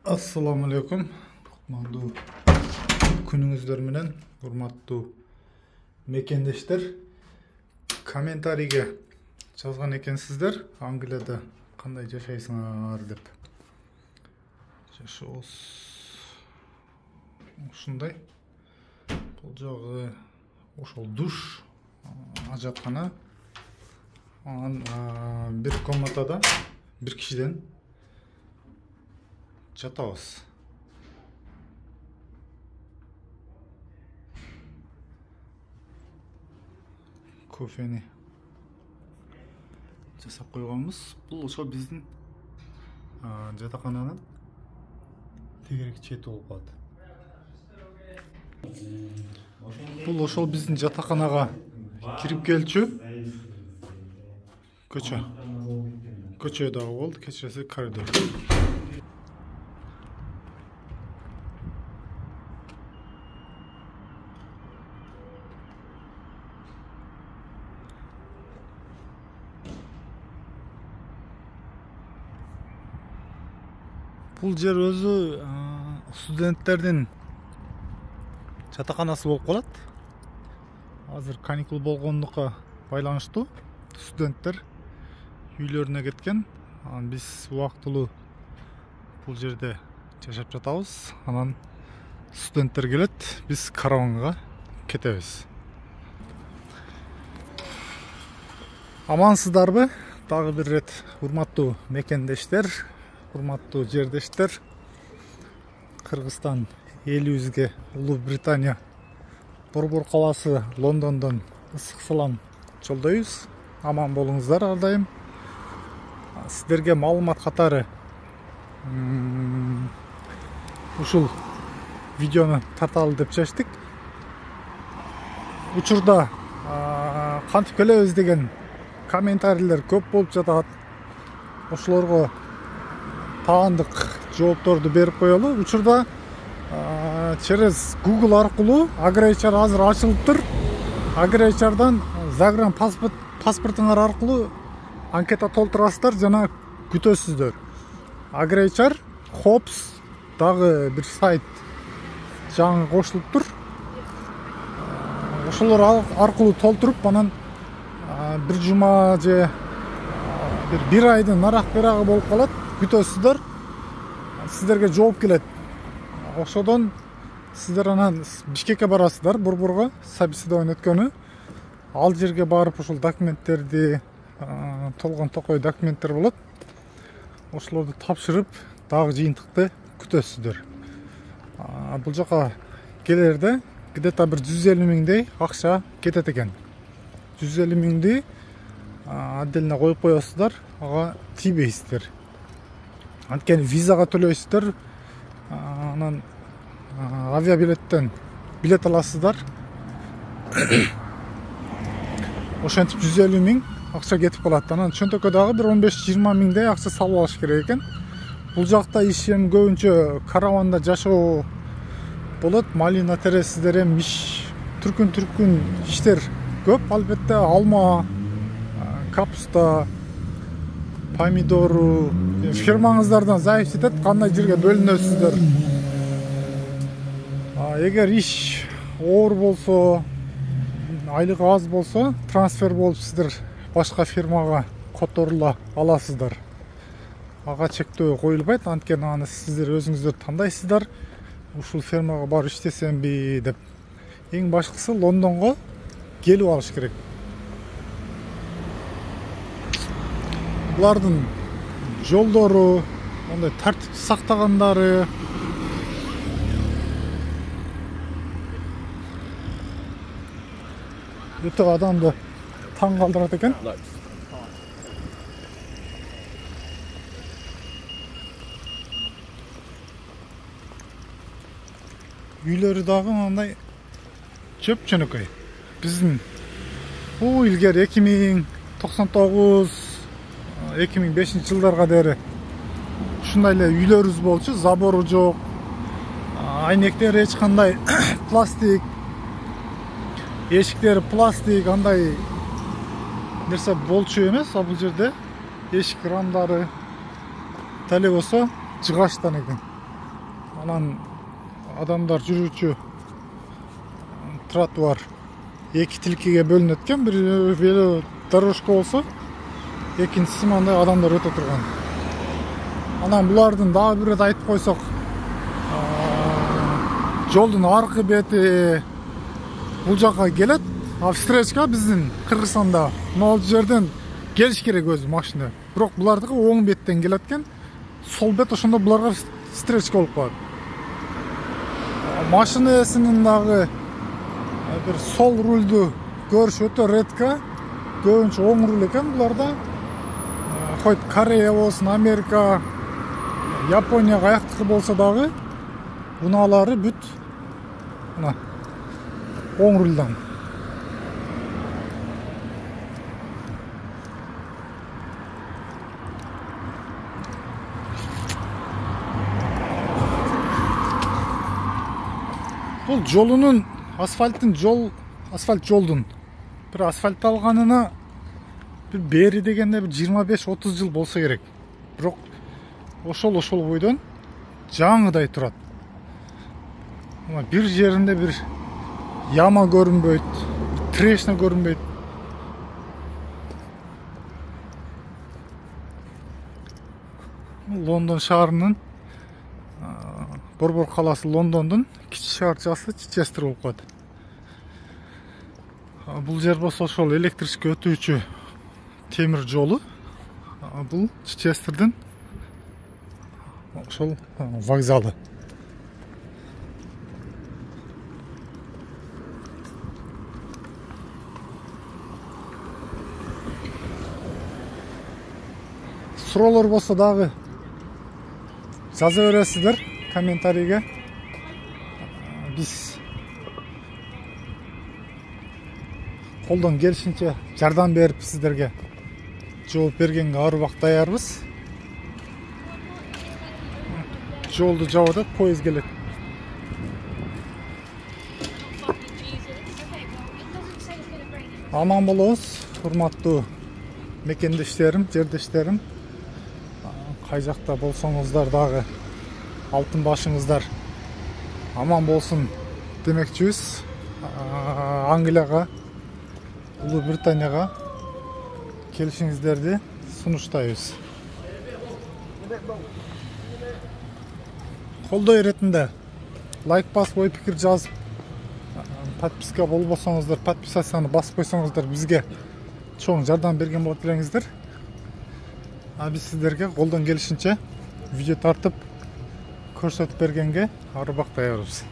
Assalamu alaikum. Kutmandu күнүңүздөр менен, урматтуу мекендештер. Комментарийге жазган экенсиздер, Англияда кандай жашайсыңар деп. Жашообуз ушундай. Бул жагы ошол душ, ажаткана. Бир комнатада бир кишиден жатабыз. Кофени жасап койгонбуз. Бул ошо биздин жатакананын тегерек чети болуп калат. Бул ошол биздин жатаканага кирип келчү көчө дагы болду, кечиресиз коридор. Бул жер өзү студенттердин жатаканасы болуп калат. Азыр каникул болгондукка байланыштуу студенттер үйлөрүнө кеткен. Биз убактылуу бул жерде жашап жатабыз. Анан студенттер келет, биз караванга кетебиз. Амансыздарбы? Дагы бир рет урматтуу мекендештер, урматтуу жердештер. Кыргызстан элибизге Улуу Британия Борбор калаасы Лондондон ысык салам жолдойбуз. Аман болуңуздар ар дайым. Сиздерге маалымат катары ушул видеону тарталы деп чечтик. Учурда кантип келебиз деген комментарийлер көп болуп жатат. Ошолорго таандык жоопторду берип коелу. Учурда через Google аркылуу AgriHR азыр ачылыптыр. AgriHR'дан загран паспортуңар аркылуу анкета толтурасыздар жана күтөсүздөр. AgriHR, Hops дагы бир сайт жаңы кошулуптур. Ошолор аркылуу толтуруп, анан бир жума же бир айдын арак-берагы болуп калат. Күтөсүздөр. Сиздерге жооп келет. Ошодон сиздер анан Бишкекке барасыздар, Борборго собеседование өткөнү. Ал жерге барып ошол документтерди, толгон токой документтер болот. Ошолорду тапшырып, дагы жыйынтыкты күтөсүздөр. Бул жака келерде где-то бир 150 миңдей акча кетет экен. 150 миңди отдельно коюп коесуздар, ага тийбейсиздер. Анткени визага төлөйсүздөр, анан авиабилеттен билет аласыздар. Ошентип 150 миң акча кетип калат. Анан чөнтөккө дагы бир 15-20 миңдей акча салып алыш керек экен. Бул жакта иш эми көбүнчө караванда жашоо болот. Малина тересиздер, эми иш түркүн иштер көп. Албетте алма, капуста, помидору, фирмаңыздардан зависит этет кандай жерге бөлүнөсүздөр. Эгер иш оор болсо, айлык аз болсо, трансфер болуп сиздер башка фирмага которула аласыздар. Ага чектөө коюлбайт, анткени аны сиздер өзүңүздөр тандайсыздар. Ушул фирмага барып иштесемби деп. Эң башкысы Лондонго келип алыш керек. Булардын жолдору, мондай тартип сактагандары, өтө адамды таң калтырат экен. Үйлөрү дагы мындай чөп-чөнөкөй. Биздин илгери 2099 2005 жылдарга дери ушундай эле үйлөрүбүз болчу, забору жок, айнектери эч кандай пластик, эшиктери пластик, андай нерсе болчу эмес. Бул жерде эшик рамдары тале болсо жыгачтан экен. Анан адамдар жүрүүчү тротуар эки тилкеге бөлүнүп экен. Бир вело дорожка болсо, экинчиси мындай адамдар өтө турган. Анан булардын дагы бир айтып койсок, жолдун аркы бети бул жака келет. А встречка биздин Кыргызстанда могул жерден келиш керек өзү машина. Бирок булардыкы оң беттен келет экен. Сол бет ошондо буларга встречка болуп калат. Машина ээсинин дагы бир сол рульду көрүш өтө редко. Көбүнчө оң руль экен буларда. Хоть Корея болсун, Америка, Япония каяктыкы болсо дагы унаалары бүт мына оң рульдан. Бул жолунун асфальт жолдун бир асфальтталганына бир бери дегенде бир 25-30 жыл болсо керек. Бирок ошол бойдон жаңыдай турат. Ама бир жеринде бир яма көрүнбөйт, трещина көрүнбөйт. Лондон шаарынын борбор калаасы Лондондун кичи шаарчасы Чичестер болуп калат. Бул жер болсо ошол электричке өтүүчү темир жолу. Бул Чичестердин ошол вокзалы. Суроолор болсо дагы жаза бересиздер комментарийге. Биз колдон келишинче жардам берип сиздерге жооп бергенге ар убакыт даярбыз. Жолду жабып атат, поезд келет. Аман болобуз, урматтуу мекендештерим, жердештерим. Кай жакта болсоңуздар дагы алтын башыңыздар аман болсун демекчибиз. Англияга, Улуу Британияга келишиңиздерди сунуштайбыз. Колдоо иретинде лайк басып, ой пикир жазып, подписка болбосоңуздар, подписацияны басып койсоңуздар бизге чоң жардам берген болот элеңиздер. Биз сиздерге колдон келишинче видео тартып көрсөтүп бергенге ар убакыт даярбыз.